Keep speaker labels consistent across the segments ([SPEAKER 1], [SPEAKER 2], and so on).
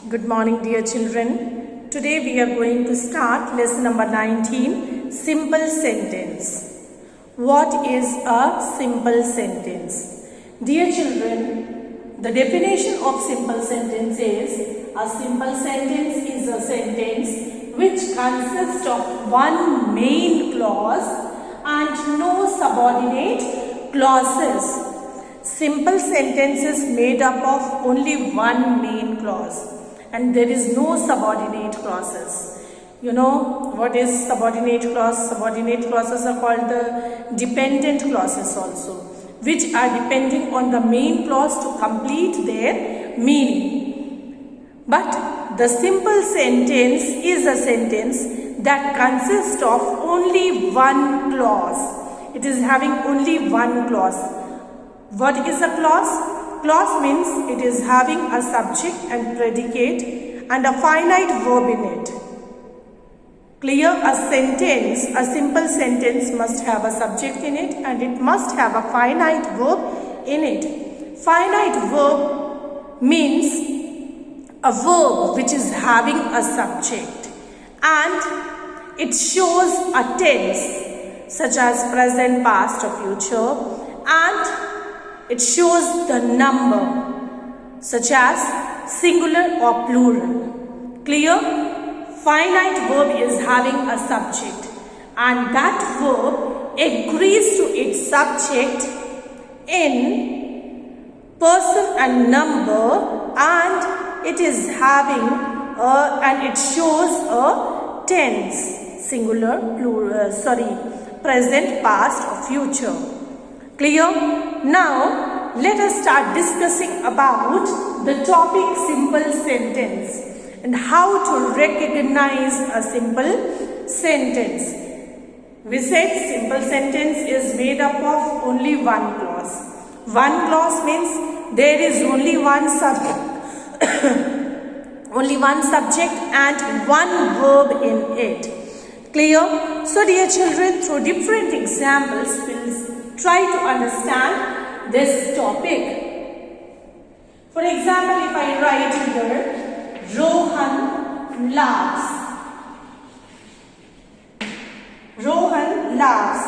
[SPEAKER 1] Good morning, dear children. Today we are going to start lesson number 19, simple sentence. What is a simple sentence? Dear children, the definition of simple sentence is a simple sentence is a sentence which consists of one main clause and no subordinate clauses. Simple sentence is made up of only one main clause and there is no subordinate clauses. You know what is subordinate clause? Subordinate clauses are called the dependent clauses also, which are depending on the main clause to complete their meaning. But the simple sentence is a sentence that consists of only one clause. It is having only one clause. What is a clause? Clause means it is having a subject and predicate and a finite verb in it. Clear? A sentence, a simple sentence must have a subject in it and it must have a finite verb in it. Finite verb means a verb which is having a subject and it shows a tense such as present, past or future, and it shows the number such as singular or plural. Clear? Finite verb is having a subject and that verb agrees to its subject in person and number, and it is having and it shows a tense, singular, plural, present, past or future. Clear? Now, let us start discussing about the topic simple sentence and how to recognize a simple sentence. We said simple sentence is made up of only one clause. One clause means there is only one subject, only one subject and one verb in it. Clear? So, dear children, through different examples, we'll try to understand this topic. For example, if I write here, Rohan laughs. Rohan laughs.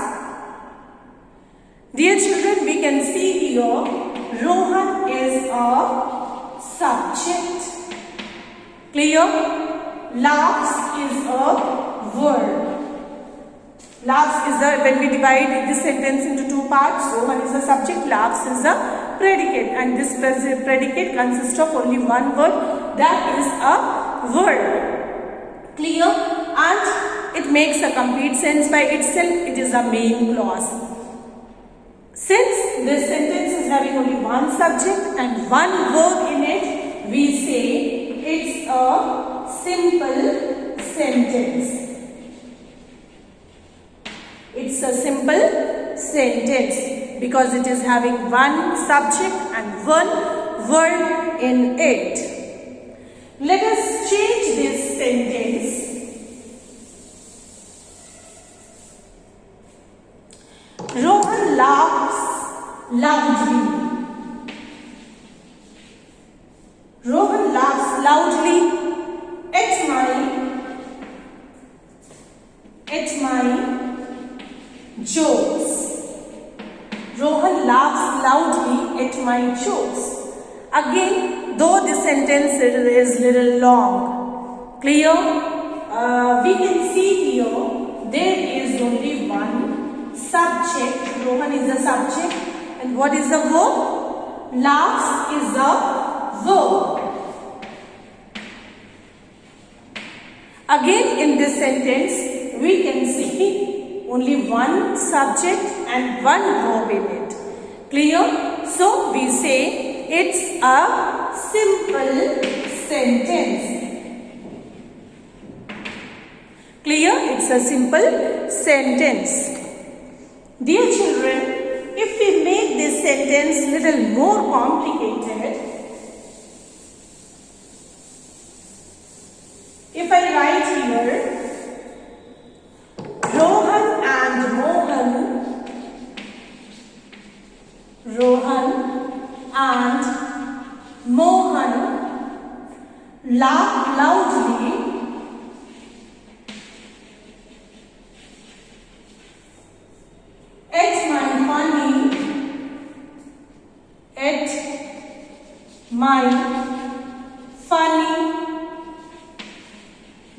[SPEAKER 1] Dear children, we can see here, Rohan is a subject. Clear? Laughs is a verb. Laughs is a, when we divide this sentence into two parts, Rohan is a subject, laughs is a predicate, and this predicate consists of only one word, that is a verb. Clear? And it makes a complete sense by itself, it is a main clause. Since this sentence is having only one subject and one verb in it, we say it's a simple sentence. It's a simple sentence because it is having one subject and one verb in it. Let us change this sentence. Rohan laughs loudly. Rohan laughs loudly at my jokes. Rohan laughs loudly at my jokes. Again, though this sentence is little long. Clear? We can see here there is only one subject. Rohan is a subject. And what is the verb? Laughs is a verb. Again, in this sentence, we can see only one subject and one verb in it. Clear? So, we say it's a simple sentence. Clear? It's a simple sentence. Dear children, if we make this sentence little more complicated, if I write here, Rohan and Mohan laugh loudly, at my funny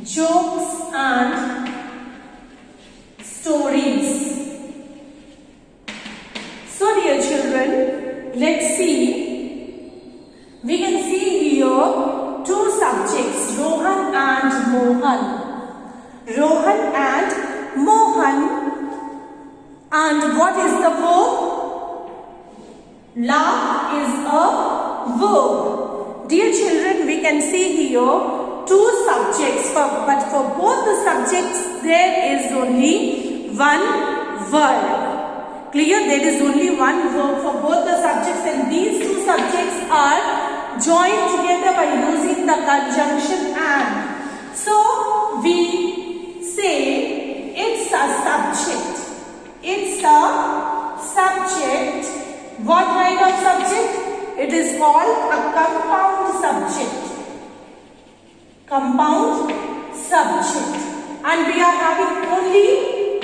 [SPEAKER 1] jokes and stories. So dear children, let's see. We can see here two subjects, Rohan and Mohan. Rohan and Mohan. And what is the verb? Laugh is a verb. Dear children, we can see here two subjects, but for both the subjects there is only one verb. Clear? There is only one verb for both the subjects, and these two subjects are joined together by using the conjunction and. So we say it's a subject. It's a subject. What kind of subject? It is called a compound subject. Compound subject. And we are having only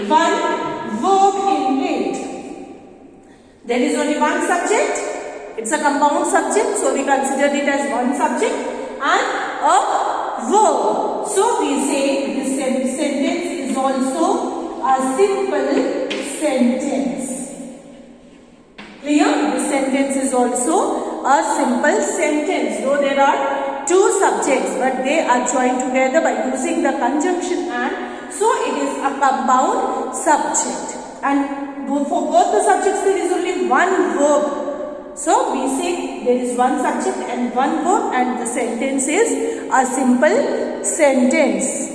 [SPEAKER 1] one verb in it. There is only one subject. It's a compound subject. So we consider it as one subject and a verb. So we say this sentence is also a simple sentence. Clear? This sentence is also a simple sentence. Though there are two subjects, but they are joined together by using the conjunction and. So it is a compound subject. And for both the subjects there is only one verb. So we say there is one subject and one verb, and the sentence is a simple sentence.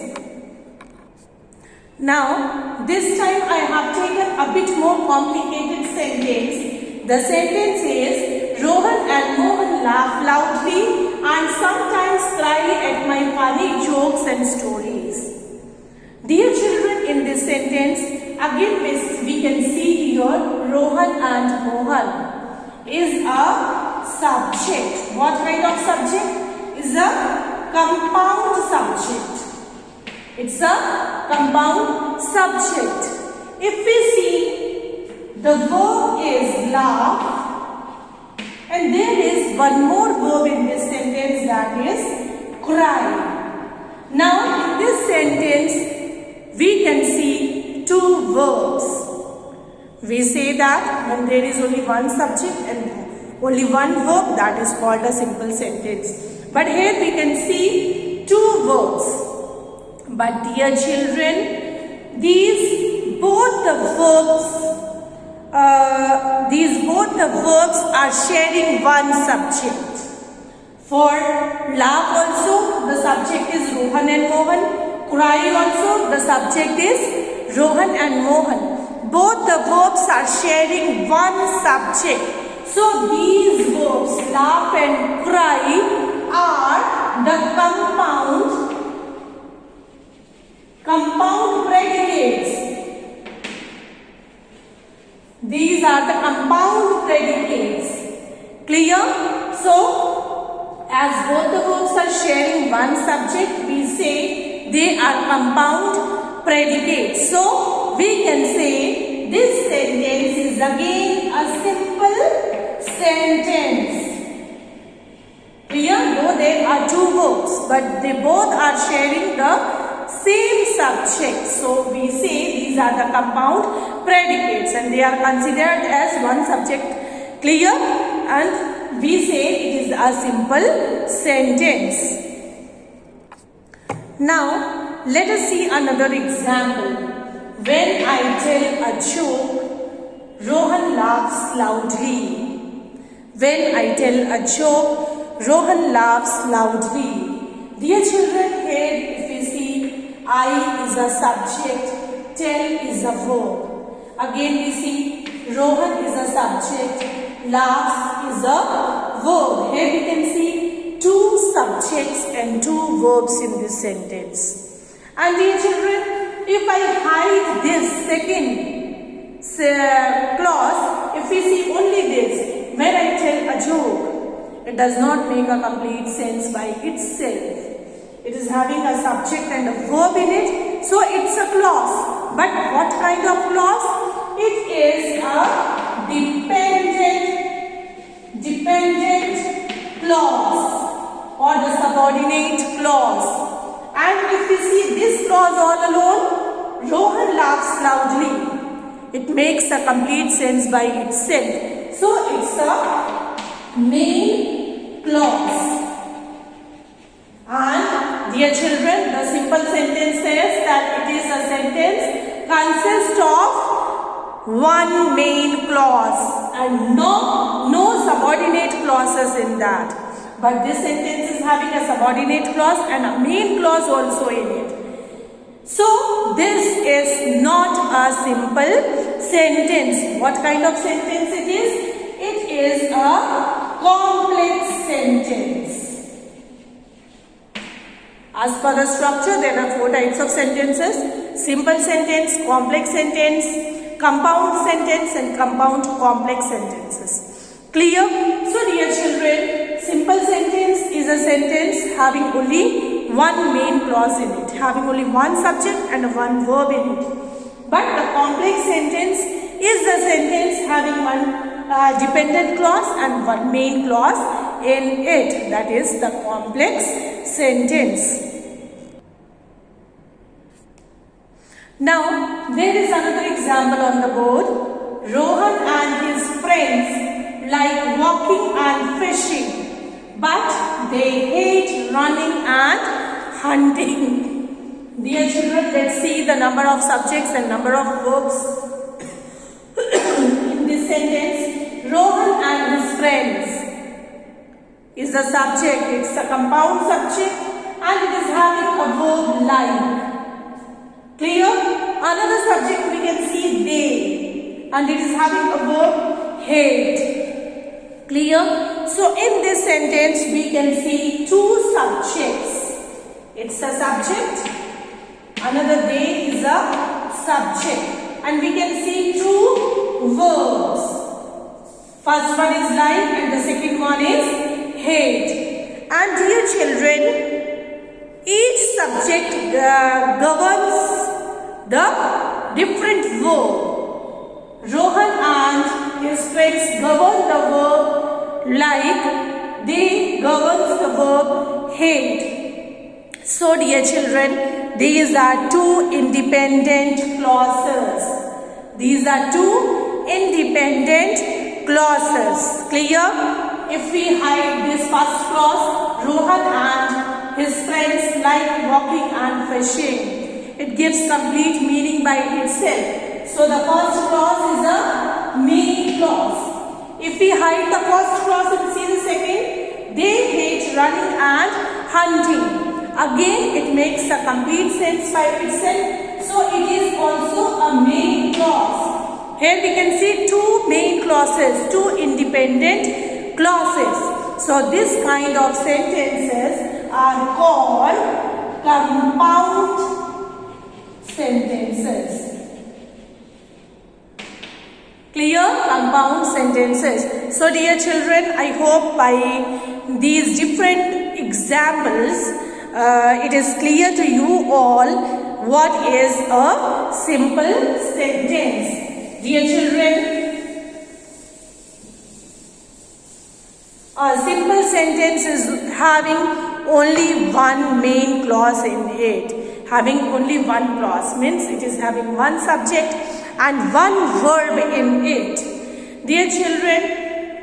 [SPEAKER 1] Now, this time I have taken a bit more complicated sentence. The sentence is, Rohan and Mohan laugh loudly and sometimes cry at my funny jokes and stories. Dear children, in this sentence, again we can see here Rohan and Mohan is a subject. What kind of subject? Is a compound subject. It's a compound subject. If we see, the verb is laugh, and there is one more verb in this sentence, that is cry. Now in this sentence we can see two verbs. We say that when there is only one subject and only one verb, that is called a simple sentence. But here we can see two verbs. But dear children, both the verbs are sharing one subject. For laugh also, the subject is Rohan and Mohan. Cry also, the subject is Rohan and Mohan. Both the verbs are sharing one subject. So these verbs, laugh and cry, are the compound predicates. These are the compound predicates. Clear? So, as both the verbs are sharing one subject, we say they are compound predicates. So, we can say this sentence is again a simple sentence. Clear? Though there are two verbs, but they both are sharing the same subject. So we say these are the compound predicates and they are considered as one subject. Clear? And we say it is a simple sentence. Now let us see another example. When I tell a joke, Rohan laughs loudly. When I tell a joke, Rohan laughs loudly. Dear children, here if we see, I is a subject, tell is a verb. Again we see Rohan is a subject, laughs is a verb. Here we can see two subjects and two verbs in this sentence. And dear children, if I hide this second clause, if we see only this, when I tell a joke, it does not make a complete sense by itself. It is having a subject and a verb in it, so it's a clause. But what kind of clause? It is a dependent clause or the subordinate clause. And if we see this clause all alone, Rohan laughs loudly. It makes a complete sense by itself. So it's a main clause. And dear children, the simple sentence says that it is a sentence consists of one main clause and no subordinate clauses in that. But this sentence is having a subordinate clause and a main clause also in it. So this is not a simple sentence. What kind of sentence it is? It is a complex sentence. As per the structure, there are 4 types of sentences: simple sentence, complex sentence, compound sentence and compound complex sentences. Clear? So dear children, simple sentence is a sentence having only one main clause in it, having only one subject and one verb in it. But the complex sentence is the sentence having one dependent clause and one main clause in it. That is the complex sentence. Now, there is another example on the board. Rohan and his friends like walking and fishing, but they hate running and hunting. Dear children, let's see the number of subjects and number of verbs in this sentence. Rohan and his friends is the subject. It's a compound subject and it is having a verb like. Clear? Another subject we can see they, and it is having a verb hate. Clear? So in this sentence we can see 2 subjects. It's a subject. Another they is a subject. And we can see 2 verbs. First one is like and the second one is hate. And dear children, each subject governs the different verb. Rohan and his friends govern the verb like, they governs the verb hate. So dear children, these are 2 independent clauses. These are 2 independent clauses. Clear? If we hide this first clause, Rohan and his friends like walking and fishing, it gives complete meaning by itself. So the first clause is a main clause. If we hide the first clause and see the second, they hate running and hunting. Again, it makes a complete sense by itself. So it is also a main clause. Here we can see 2 main clauses, 2 independent clauses. So this kind of sentences are called compound sentences. Clear? Compound sentences. So dear children, I hope by these different examples, it is clear to you all what is a simple sentence. Dear children, a simple sentence is having only one main clause in it. Having only one clause means it is having one subject and one verb in it. Dear children,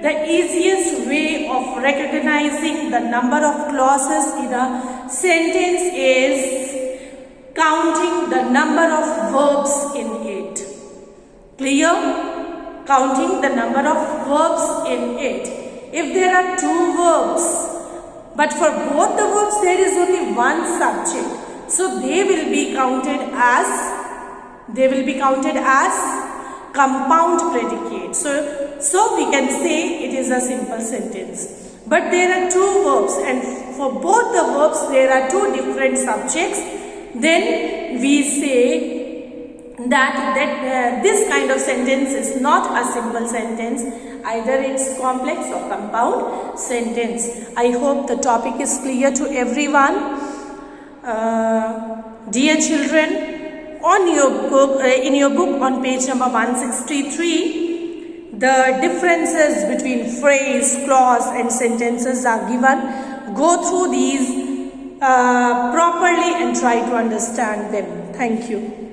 [SPEAKER 1] the easiest way of recognizing the number of clauses in a sentence is counting the number of verbs in it. Clear? Counting the number of verbs in it. If there are 2 verbs, but for both the verbs there is only one subject, so they will be counted as compound predicate. So we can say it is a simple sentence. But there are 2 verbs and for both the verbs there are 2 different subjects. Then we say that this kind of sentence is not a simple sentence, either it's complex or compound sentence. I hope the topic is clear to everyone. Dear children, on your book, in your book on page number 163, the differences between phrase, clause and sentences are given. Go through these properly and try to understand them. Thank you.